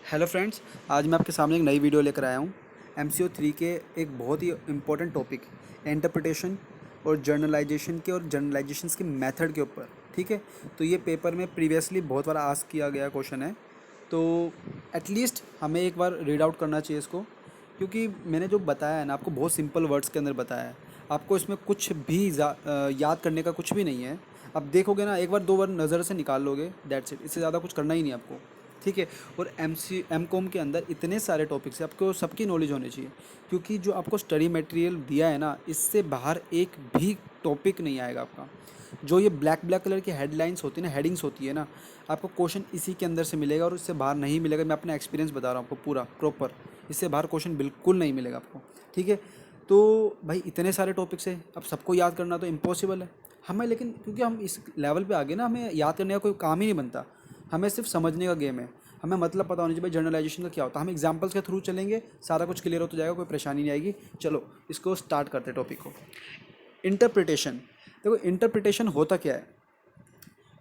Hello friends, आज मैं आपके सामने एक नई वीडियो लेकर आया हूँ। MCO 3 के एक बहुत ही इम्पोर्टेंट टॉपिक इंटरप्रिटेशन और जर्नलाइजेशन के और जर्नलाइजेशंस के मेथड के ऊपर। ठीक है, तो ये पेपर में प्रीवियसली बहुत बार आस्क किया गया क्वेश्चन है, तो एटलीस्ट हमें एक बार रीड आउट करना चाहिए इसको, क्योंकि मैंने जो बताया है ना आपको बहुत सिंपल वर्ड्स के अंदर बताया है। आपको इसमें कुछ भी याद करने का कुछ भी नहीं है। अब देखोगे ना, एक बार दो बार नज़र से निकाल लोगे, दैट्स इट। इससे ज़्यादा कुछ करना ही नहीं आपको। ठीक है, और MCOM के अंदर इतने सारे टॉपिक्स हैं, आपको सबकी नॉलेज होनी चाहिए, क्योंकि जो आपको स्टडी मटेरियल दिया है ना, इससे बाहर एक भी टॉपिक नहीं आएगा आपका। जो ये ब्लैक ब्लैक कलर की हेडलाइंस होती है ना, हेडिंग्स होती है ना, आपको क्वेश्चन इसी के अंदर से मिलेगा और इससे बाहर नहीं मिलेगा। मैं अपना एक्सपीरियंस बता रहा हूँ आपको पूरा प्रॉपर, इससे बाहर क्वेश्चन बिल्कुल नहीं मिलेगा आपको। ठीक है, तो भाई इतने सारे टॉपिक्स है, अब सबको याद करना तो इम्पॉसिबल है हमें, लेकिन क्योंकि हम इस लेवल पे आ गए ना, हमें याद करने का कोई काम ही नहीं बनता। हमें सिर्फ समझने का गेम है। हमें मतलब पता होना चाहिए भाई जर्नलाइजेशन का क्या होता है। हम एग्जांपल्स के थ्रू चलेंगे, सारा कुछ क्लियर होता जाएगा, कोई परेशानी नहीं आएगी। चलो इसको स्टार्ट करते हैं टॉपिक को। इंटरप्रिटेशन। देखो इंटरप्रिटेशन होता क्या है।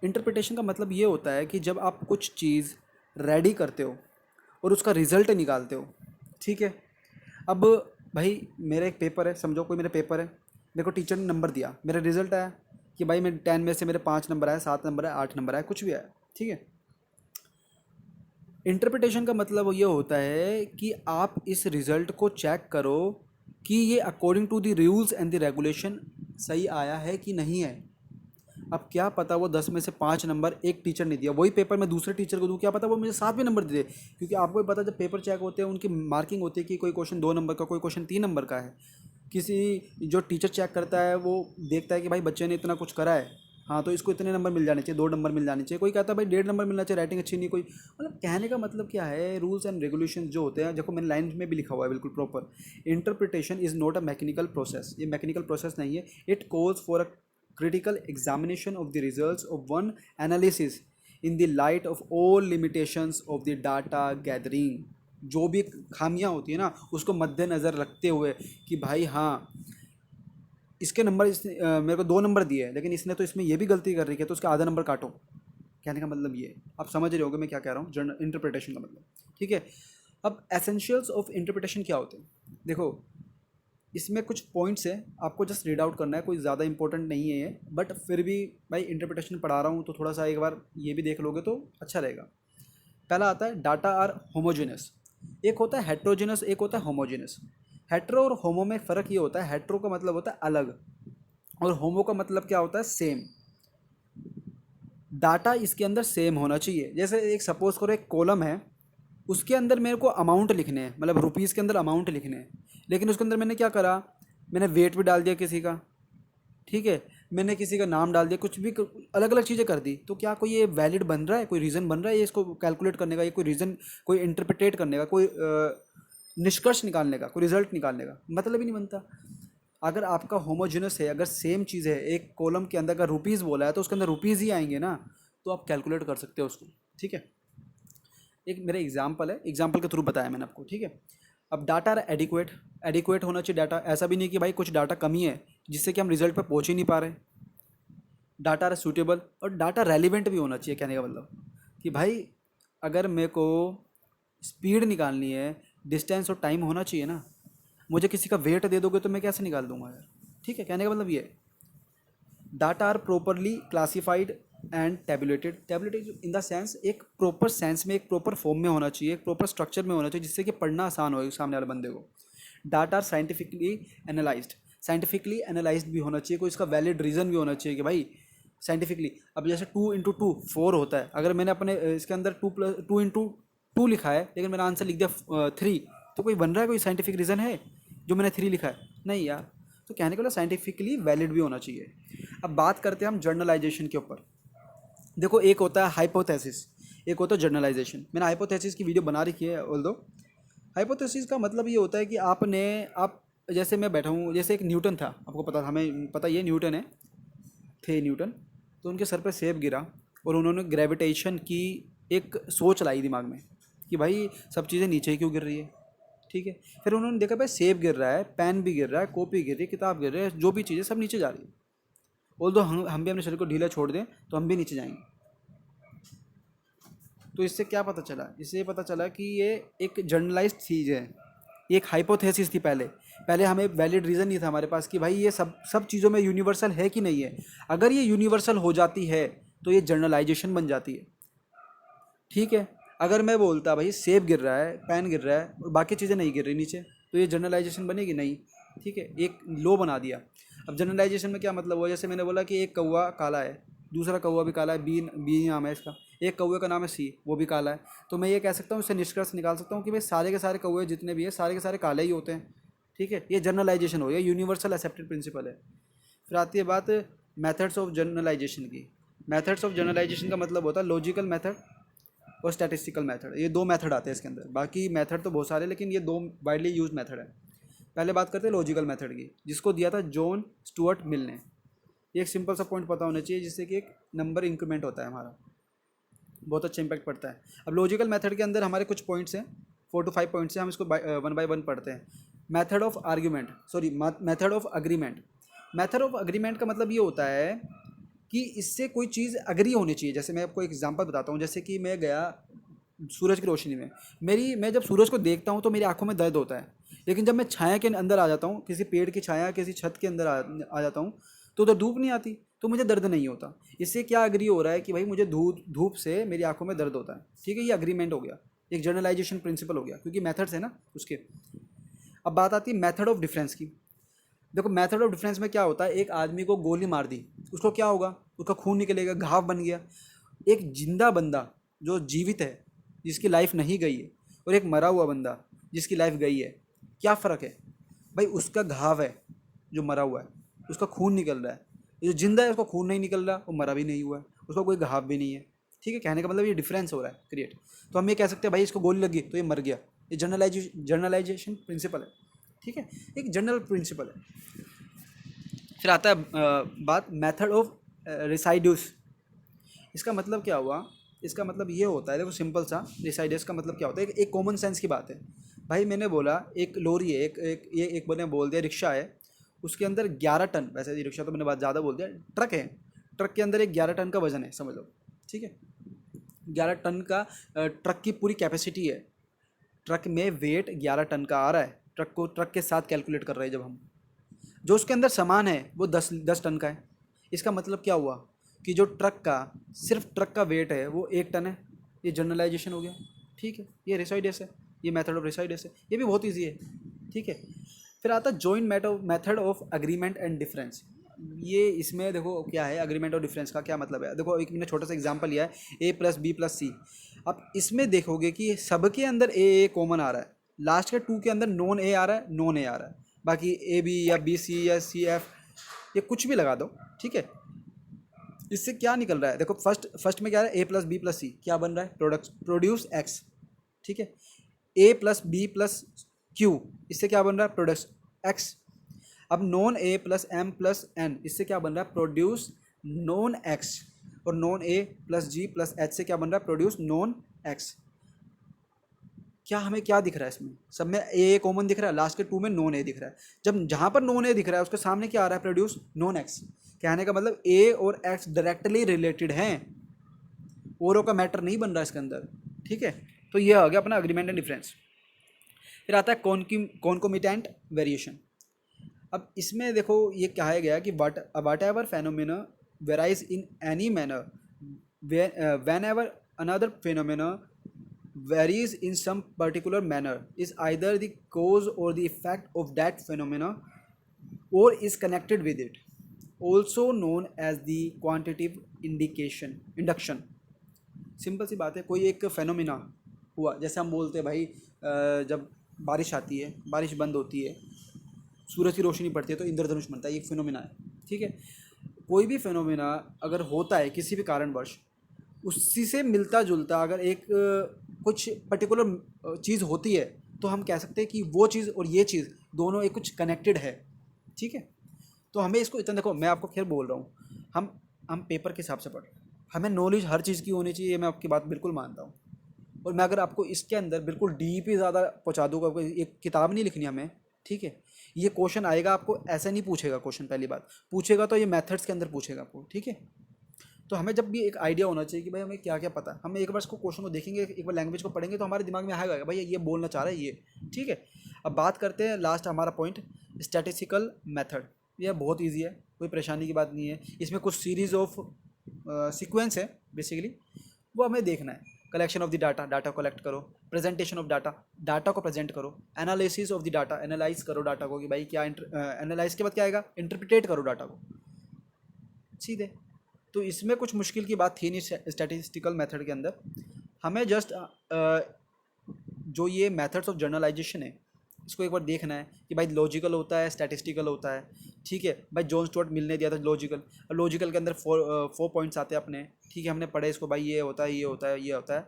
इंटरप्रिटेशन का मतलब ये होता है कि जब आप कुछ चीज़ रेडी करते हो और उसका रिजल्ट निकालते हो। ठीक है, अब भाई मेरा एक पेपर है, समझो कोई मेरा पेपर है, मेरे को टीचर ने नंबर दिया, मेरा रिजल्ट आया कि भाई मैं 10 में से मेरे 5 नंबर आए, 7 नंबर आए, 8 नंबर आए, कुछ भी आया। ठीक है, इंटरप्रिटेशन का मतलब ये होता है कि आप इस रिज़ल्ट को चेक करो कि ये according to the rules and the regulation सही आया है कि नहीं है। अब क्या पता वो 10 में से 5 नंबर एक टीचर ने दिया, वही पेपर मैं दूसरे टीचर को दूँ, क्या पता वो मुझे 7 भी नंबर दे दे। क्योंकि आपको भी पता जब पेपर चेक होते हैं उनकी मार्किंग होती है कि कोई क्वेश्चन 2 नंबर का, कोई क्वेश्चन 3 नंबर का है। किसी जो टीचर चेक करता है वो देखता है कि भाई बच्चे ने इतना कुछ करा है, हाँ तो इसको इतने नंबर मिल जाने चाहिए, 2 नंबर मिल जाने चाहिए। कोई कहता है भाई 1.5 नंबर मिलना चाहिए, राइटिंग अच्छी नहीं, कोई मतलब कहने का मतलब क्या है, रूल्स एंड रेगुलेशन जो होते हैं, देखो मैंने लाइन में भी लिखा हुआ है बिल्कुल proper. Interpretation is not a mechanical process, ये मैकेनिकल प्रोसेस नहीं है। It calls for a critical examination of the results of one analysis in the light of all limitations of the data gathering। जो भी खामियां होती है ना, उसको मद्देनज़र रखते हुए कि भाई हाँ इसके नंबर मेरे को 2 नंबर दिए हैं, लेकिन इसने तो इसमें ये भी गलती कर रही है, तो उसका आधा नंबर काटो। कहने का मतलब ये है, आप समझ रहे होगे मैं क्या कह रहा हूँ, जर्नल इंटरप्रिटेशन का मतलब। ठीक है, अब एसेंशियल्स ऑफ इंटरप्रिटेशन क्या होते हैं, देखो इसमें कुछ पॉइंट्स है, आपको जस्ट रीड आउट करना है, कोई ज़्यादा इंपॉर्टेंट नहीं है ये, बट फिर भी भाई इंटरप्रिटेशन पढ़ा रहा हूँ तो थोड़ा सा एक बार ये भी देख लोगे तो अच्छा रहेगा। पहला आता है डाटा आर होमोजेनस। एक होता है हेट्रोजेनस, एक होता है होमोजेनस। हेट्रो और होमो में फ़र्क ये होता है, हेट्रो का मतलब होता है अलग, और होमो का मतलब क्या होता है, सेम। डाटा इसके अंदर सेम होना चाहिए। जैसे एक सपोज करो एक कॉलम है, उसके अंदर मेरे को अमाउंट लिखने हैं, मतलब रुपीज़ के अंदर अमाउंट लिखने हैं, लेकिन उसके अंदर मैंने क्या करा, मैंने वेट भी डाल दिया किसी का। ठीक है, मैंने किसी का नाम डाल दिया, कुछ भी अलग अलग चीज़ें कर दी, तो क्या कोई ये वैलिड बन रहा है, कोई रीज़न बन रहा है ये इसको कैलकुलेट करने का, ये कोई रीज़न, कोई इंटरप्रिटेट करने का, कोई निष्कर्ष निकालने का, कोई रिजल्ट निकालने का मतलब ही नहीं बनता। अगर आपका होमोजेनस है, अगर सेम चीज़ है, एक कॉलम के अंदर अगर रुपीज़ बोला है तो उसके अंदर रुपीज़ ही आएंगे ना, तो आप कैलकुलेट कर सकते हो उसको। ठीक है, एक मेरा एग्जाम्पल है, एग्जाम्पल के थ्रू बताया मैंने आपको। ठीक है, अब डाटा एडिक्वेट, एडिक्वेट होना चाहिए डाटा, ऐसा भी नहीं कि भाई कुछ डाटा कमी है जिससे कि हम रिजल्ट पे पहुंच ही नहीं पा रहे। डाटा सूटेबल और डाटा रेलिवेंट भी होना चाहिए। कहने का मतलब कि भाई अगर मेरे को स्पीड निकालनी है, डिस्टेंस और टाइम होना चाहिए ना। मुझे किसी का वेट दे दोगे तो मैं कैसे निकाल दूंगा यार। ठीक है, कहने का मतलब ये है। Data are properly classified and tabulated, tabulated in the sense एक प्रॉपर सेंस में, एक प्रॉपर फॉर्म में होना चाहिए, एक प्रॉपर स्ट्रक्चर में होना चाहिए, जिससे कि पढ़ना आसान हो सामने वाले बंदे को। Data are scientifically analysed, scientifically analysed भी होना चाहिए, कोई इसका वैलिड रीज़न भी होना चाहिए कि भाई साइंटिफिकली। अब जैसे 2 × 2 4 होता है, अगर मैंने अपने इसके अंदर 2 लिखा है, लेकिन मैंने आंसर लिख दिया 3, तो कोई बन रहा है, कोई साइंटिफिक रीज़न है जो मैंने 3 लिखा है, नहीं यार। तो कहने का मतलब साइंटिफिकली वैलिड भी होना चाहिए। अब बात करते हैं हम जर्नलाइजेशन के ऊपर। देखो एक होता है हाइपोथेसिस, एक होता है जर्नलाइजेशन। मैंने हाइपोथेसिस की वीडियो बना रखी है ऑल्दो। हाइपोथेसिस का मतलब ये होता है कि आप जैसे मैं बैठा हूँ, जैसे एक न्यूटन था, आपको पता था, हमें पता ये न्यूटन है, थे न्यूटन। तो उनके सर पे सेब गिरा और उन्होंने ग्रेविटेशन की एक सोच लाई दिमाग में कि भाई सब चीज़ें नीचे ही क्यों गिर रही है। ठीक है, फिर उन्होंने देखा भाई सेब गिर रहा है, पेन भी गिर रहा है, कॉपी गिर रही है, किताब गिर रही है, जो भी चीज़ें सब नीचे जा रही है। ऑल्दो हम भी अपने शरीर को ढीला छोड़ दें तो हम भी नीचे जाएंगे। तो इससे क्या पता चला, इससे ये पता चला कि ये एक जनरलाइज्ड चीज़ है, ये एक हाइपोथेसिस थी। पहले पहले हमें वैलिड रीज़न नहीं था हमारे पास कि भाई ये सब सब चीज़ों में यूनिवर्सल है कि नहीं है। अगर ये यूनिवर्सल हो जाती है तो ये जनरलाइजेशन बन जाती है। ठीक है, अगर मैं बोलता भाई सेब गिर रहा है, पेन गिर रहा है और बाकी चीज़ें नहीं गिर रही नीचे, तो ये जनरलाइजेशन बनेगी नहीं। ठीक है, एक लो बना दिया। अब जनरलाइजेशन में क्या मतलब हुआ, जैसे मैंने बोला कि एक कौवा काला है, दूसरा कौवा भी काला है, बी बी नाम है इसका, एक कौवे का नाम है सी, वो भी काला है। तो मैं ये कह सकता हूँ, इससे निष्कर्ष निकाल सकता हूँ कि भाई सारे के सारे कौवे जितने भी हैं सारे के सारे काले ही होते हैं। ठीक है, ये जनरलाइजेशन हो गया, यूनिवर्सल एक्सेप्टेड प्रिंसिपल है। फिर आती है बात मेथड्स ऑफ जनरलाइजेशन की। मेथड्स ऑफ जनरलाइजेशन का मतलब होता है लॉजिकल मेथड और स्टैटिस्टिकल मेथड। ये दो मेथड आते हैं इसके अंदर, बाकी मेथड तो बहुत सारे, लेकिन ये दो वाइडली यूज मेथड है। पहले बात करते हैं लॉजिकल मेथड की, जिसको दिया था जॉन स्टुअर्ट मिल ने। एक सिंपल सा पॉइंट पता होना चाहिए, जिससे कि एक नंबर इंक्रीमेंट होता है हमारा, बहुत अच्छा इंपैक्ट पड़ता है। अब लॉजिकल मेथड के अंदर हमारे कुछ पॉइंट्स हैं, 4 to 5 पॉइंट्स हैं, हम इसको वन बाय वन पढ़ते हैं। Method of argument, sorry method of agreement. Method of agreement का मतलब ये होता है कि इससे कोई चीज़ अग्री होनी चाहिए। जैसे मैं आपको एग्जांपल बताता हूँ, जैसे कि मैं गया सूरज की रोशनी में, मैं जब सूरज को देखता हूँ तो मेरी आंखों में दर्द होता है, लेकिन जब मैं छाया के अंदर आ जाता हूँ, किसी पेड़ की छाया, किसी छत के अंदर आ जाता हूँ, तो उधर धूप नहीं आती, तो मुझे दर्द नहीं होता। इससे क्या अग्री हो रहा है कि भाई मुझे धूप धूप से मेरी आंखों में दर्द होता है। ठीक है, ये अग्रीमेंट हो गया, एक जनरलाइजेशन प्रिंसिपल हो गया, क्योंकि मेथड्स है ना उसके। अब बात आती है मेथड ऑफ डिफरेंस की। देखो मेथड ऑफ डिफरेंस में क्या होता है, एक आदमी को गोली मार दी, उसको क्या होगा, उसका खून निकलेगा, घाव बन गया। एक जिंदा बंदा जो जीवित है, जिसकी लाइफ नहीं गई है, और एक मरा हुआ बंदा जिसकी लाइफ गई है, क्या फ़र्क है भाई? उसका घाव है जो मरा हुआ है, उसका खून निकल रहा है। ये जो जिंदा है उसका खून नहीं निकल रहा, वो मरा भी नहीं हुआ है, उसका कोई घाव भी नहीं है। ठीक है, कहने का मतलब ये डिफरेंस हो रहा है क्रिएट। तो हम ये कह सकते हैं भाई इसको गोली लगी तो ये मर गया। ये जनरलाइजेशन प्रिंसिपल है। ठीक है, एक जनरल प्रिंसिपल है। फिर आता है बात मेथड ऑफ रिसाइड्यूस। इसका मतलब क्या हुआ, इसका मतलब ये होता है, देखो सिंपल सा, रिसाइडस का मतलब क्या होता है, एक कॉमन सेंस की बात है। भाई मैंने बोला एक लोरी है, एक मैंने बोल दिया रिक्शा है, उसके अंदर 11 टन, वैसे ये रिक्शा तो मैंने बात ज़्यादा बोल दिया, ट्रक है, ट्रक के अंदर एक 11 टन का वजन है, समझ लो। ठीक है, 11 टन का ट्रक की पूरी कैपेसिटी है। ट्रक में वेट 11 टन का आ रहा है, ट्रक के साथ कैलकुलेट कर रहे हैं जब हम, जो उसके अंदर सामान है वो 10 टन का है। इसका मतलब क्या हुआ कि जो ट्रक का, सिर्फ ट्रक का वेट है वो 1 टन है। ये जनरलाइजेशन हो गया। ठीक है, ये रिसाइडस है, ये मेथड ऑफ रिसाइडस है, ये भी बहुत ईजी है। ठीक है, फिर आता है joint method of agreement and difference. ये इसमें देखो क्या है, अग्रीमेंट और डिफरेंस का क्या मतलब है। देखो एक मैंने छोटा सा एग्जांपल लिया है, A+B+C। अब इसमें देखोगे कि सबके अंदर ए कॉमन आ रहा है, लास्ट के 2 के अंदर नॉन ए आ रहा है, नॉन ए आ रहा है, बाकी AB या BC या CF ये कुछ भी लगा दो। ठीक है, इससे क्या निकल रहा है, देखो फर्स्ट में क्या है, A+B+C क्या बन रहा है, प्रोड्यूस X। ठीक है, A+B+Q इससे क्या बन रहा है, प्रोडक्ट X। अब नॉन A+M+N इससे क्या बन रहा है, प्रोड्यूस नॉन X। और नॉन A+G+H से क्या बन रहा है, प्रोड्यूस नॉन X। क्या हमें क्या दिख रहा है इसमें, सब में ए कॉमन दिख रहा है, लास्ट के 2 में नॉन ए दिख रहा है। जब जहाँ पर नॉन ए दिख रहा है उसके सामने क्या आ रहा है, प्रोड्यूस नॉन एक्स। कहने का मतलब ए और एक्स डायरेक्टली रिलेटेड हैं, औरों का मैटर नहीं बन रहा इसके अंदर। ठीक है, तो ये आ गया अपना अग्रीमेंट एंड डिफरेंस। फिर आता है कॉन्कोमिटेंट वेरिएशन। अब इसमें देखो ये कहा गया कि what ever phenomena varies in any manner when ever another phenomena varies in some particular manner is either the cause or the effect of that phenomena or is connected with it, also known as the quantitative induction। Simple सी बात है, कोई एक phenomena हुआ, जैसे हम बोलते हैं भाई जब बारिश आती है, बारिश बंद होती है, सूरज की रोशनी पड़ती है तो इंद्रधनुष बनता है, ये एक फेनोमेना है। ठीक है, कोई भी फेनोमेना अगर होता है किसी भी कारणवश, उसी से मिलता जुलता अगर एक कुछ पर्टिकुलर चीज़ होती है, तो हम कह सकते हैं कि वो चीज़ और ये चीज़ दोनों एक कुछ कनेक्टेड है। ठीक है, तो हमें इसको इतना, देखो मैं आपको फिर बोल रहा हूँ, हम पेपर के हिसाब से पढ़ रहे हैं, हमें नॉलेज हर चीज़ की होनी चाहिए, मैं आपकी बात बिल्कुल मानता हूँ। और मैं अगर आपको इसके अंदर बिल्कुल डीप ही ज़्यादा पहुँचा दूँगा, एक किताब नहीं लिखनी हमें। ठीक है, ये क्वेश्चन आएगा आपको ऐसे नहीं पूछेगा, क्वेश्चन पहली बात पूछेगा तो ये मेथड्स के अंदर पूछेगा आपको। ठीक है, तो हमें जब भी एक आइडिया होना चाहिए कि भाई हमें क्या क्या पता है, हम एक बार इसको क्वेश्चन को देखेंगे, एक बार लैंग्वेज को पढ़ेंगे तो हमारे दिमाग में आएगा भाई ये बोलना चाह रहा है ये, ठीक है। अब बात करते हैं लास्ट हमारा पॉइंट, स्टैटिस्टिकल मेथड। यह बहुत ईजी है, कोई परेशानी की बात नहीं है। इसमें कुछ सीरीज ऑफ सीक्वेंस है बेसिकली, वो हमें देखना है। Collection of the data, data collect करो, प्रेजेंटेशन ऑफ डाटा, डाटा को प्रेजेंट करो, analysis of the data, analyse करो डाटा को कि भाई क्या, एनालाइज के बाद क्या आएगा, इंटरप्रिटेट करो डाटा को, सीधे। तो इसमें कुछ मुश्किल की बात थी नहीं स्टैटिस्टिकल मेथड के अंदर। हमें जस्ट जो ये मेथड्स ऑफ जर्नलाइजेशन है इसको एक बार देखना है कि भाई लॉजिकल होता है, स्टैटिस्टिकल होता है, ठीक है। भाई जॉन स्टुअर्ट मिल ने दिया था लॉजिकल, और लॉजिकल के अंदर फोर पॉइंट्स आते हैं अपने, ठीक है। हमने पढ़े इसको, भाई ये होता है, ये होता है, ये होता है।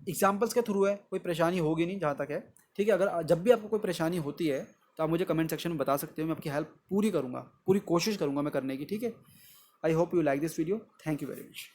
एग्जाम्पल्स के थ्रू है, कोई परेशानी होगी नहीं जहाँ तक है, ठीक है। अगर जब भी आपको कोई परेशानी होती है तो आप मुझे कमेंट सेक्शन में बता सकते हो, मैं आपकी हेल्प पूरी करूँगा, पूरी कोशिश करूँगा मैं करने की, ठीक है। I hope you like this video, thank you very much.